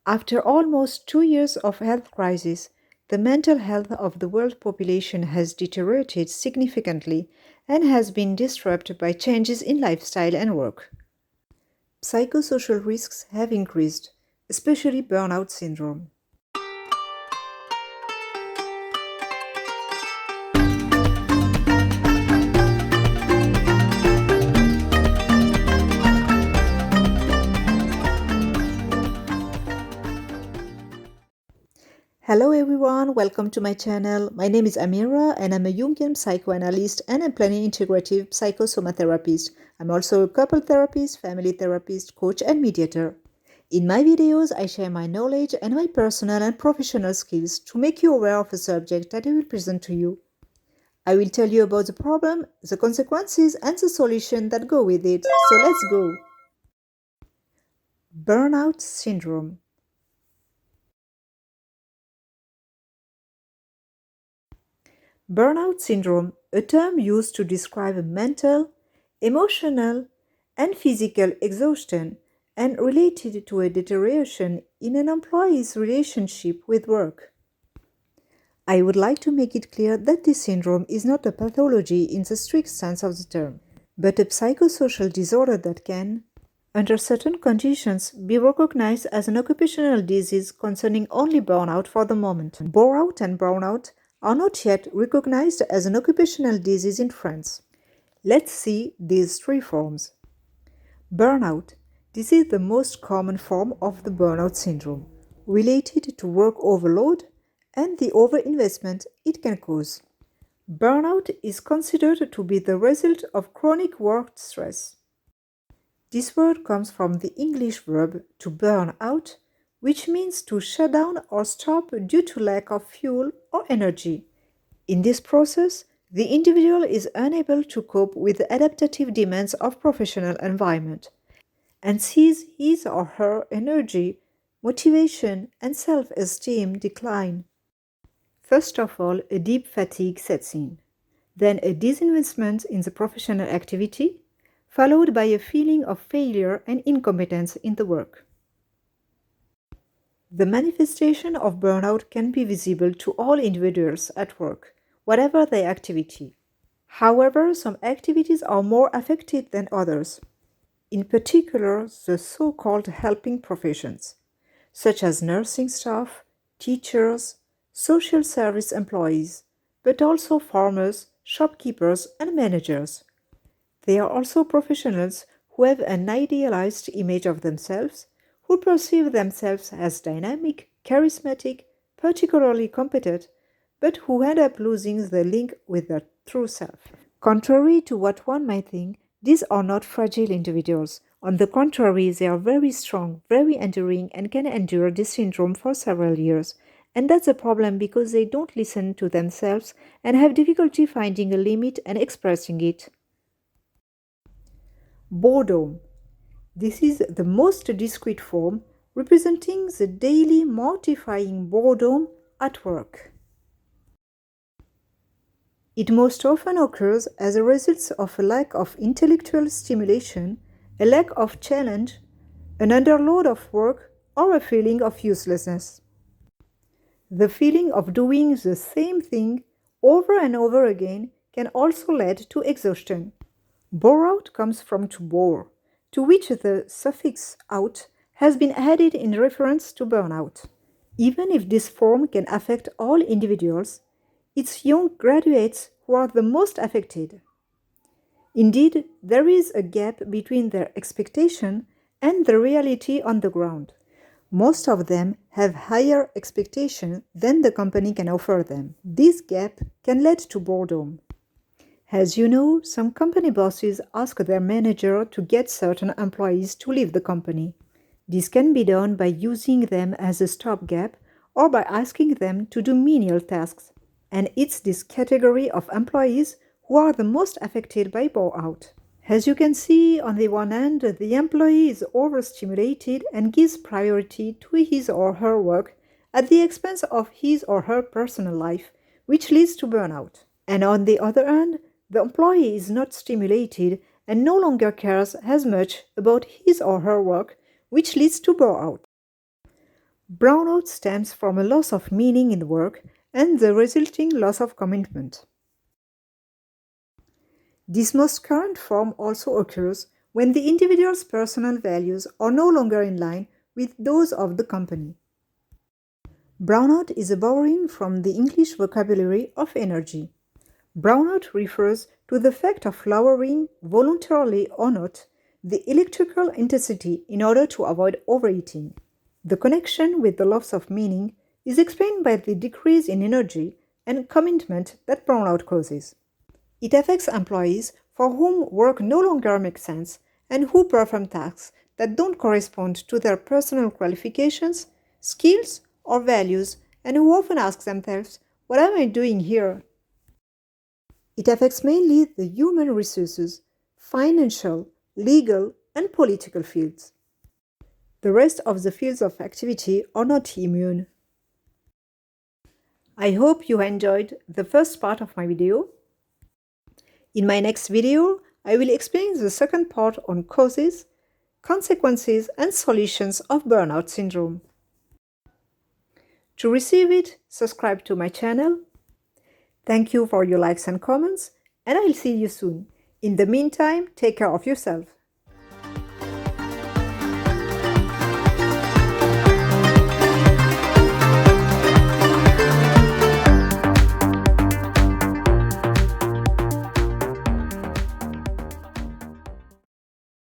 After almost 2 years of health crisis, the mental health of the world population has deteriorated significantly and has been disrupted by changes in lifestyle and work. Psychosocial risks have increased, especially burnout syndrome. Hello everyone, welcome to my channel. My name is Amira and I'm a Jungian psychoanalyst and a planning integrative psychosomatherapist. I'm also a couple therapist, family therapist, coach and mediator. In my videos, I share my knowledge and my personal and professional skills to make you aware of a subject that I will present to you. I will tell you about the problem, the consequences and the solution that go with it. So let's go. Burnout syndrome. Burnout syndrome, a term used to describe mental, emotional, and physical exhaustion and related to a deterioration in an employee's relationship with work. I would like to make it clear that this syndrome is not a pathology in the strict sense of the term, but a psychosocial disorder that can, under certain conditions, be recognized as an occupational disease concerning only burnout for the moment. Bore-out and burnout are not yet recognized as an occupational disease in France. Let's see these three forms. Burnout. This is the most common form of the burnout syndrome, related to work overload and the overinvestment it can cause. Burnout is considered to be the result of chronic work stress. This word comes from the English verb to burn out, which means to shut down or stop due to lack of fuel or energy. In this process, the individual is unable to cope with the adaptive demands of professional environment and sees his or her energy, motivation, and self-esteem decline. First of all, a deep fatigue sets in, then a disinvestment in the professional activity, followed by a feeling of failure and incompetence in the work. The manifestation of burnout can be visible to all individuals at work, whatever their activity. However, some activities are more affected than others, in particular the so-called helping professions, such as nursing staff, teachers, social service employees, but also farmers, shopkeepers, and managers. They are also professionals who have an idealized image of themselves, who perceive themselves as dynamic, charismatic, particularly competent, but who end up losing the link with their true self. Contrary to what one might think, these are not fragile individuals. On the contrary, they are very strong, very enduring, and can endure this syndrome for several years. And that's a problem because they don't listen to themselves and have difficulty finding a limit and expressing it. Boredom. This is the most discrete form, representing the daily mortifying boredom at work. It most often occurs as a result of a lack of intellectual stimulation, a lack of challenge, an underload of work, or a feeling of uselessness. The feeling of doing the same thing over and over again can also lead to exhaustion. Bore-out comes from to bore, to which the suffix out has been added in reference to burnout. Even if this form can affect all individuals, it's young graduates who are the most affected. Indeed, there is a gap between their expectation and the reality on the ground. Most of them have higher expectations than the company can offer them. This gap can lead to boredom. As you know, some company bosses ask their manager to get certain employees to leave the company. This can be done by using them as a stopgap or by asking them to do menial tasks. And it's this category of employees who are the most affected by bore-out. As you can see, on the one hand, the employee is overstimulated and gives priority to his or her work at the expense of his or her personal life, which leads to burnout. And on the other hand, the employee is not stimulated and no longer cares as much about his or her work, which leads to bore-out. Brownout stems from a loss of meaning in work and the resulting loss of commitment. This most current form also occurs when the individual's personal values are no longer in line with those of the company. Brownout is a borrowing from the English vocabulary of energy. Brownout refers to the fact of lowering, voluntarily or not, the electrical intensity in order to avoid overheating. The connection with the loss of meaning is explained by the decrease in energy and commitment that brownout causes. It affects employees for whom work no longer makes sense and who perform tasks that don't correspond to their personal qualifications, skills, or values, and who often ask themselves, "What am I doing here?" It affects mainly the human resources, financial, legal, and political fields. The rest of the fields of activity are not immune. I hope you enjoyed the first part of my video. In my next video, I will explain the second part on causes, consequences, and solutions of burnout syndrome. To receive it, subscribe to my channel. Thank you for your likes and comments, and I'll see you soon. In the meantime, take care of yourself.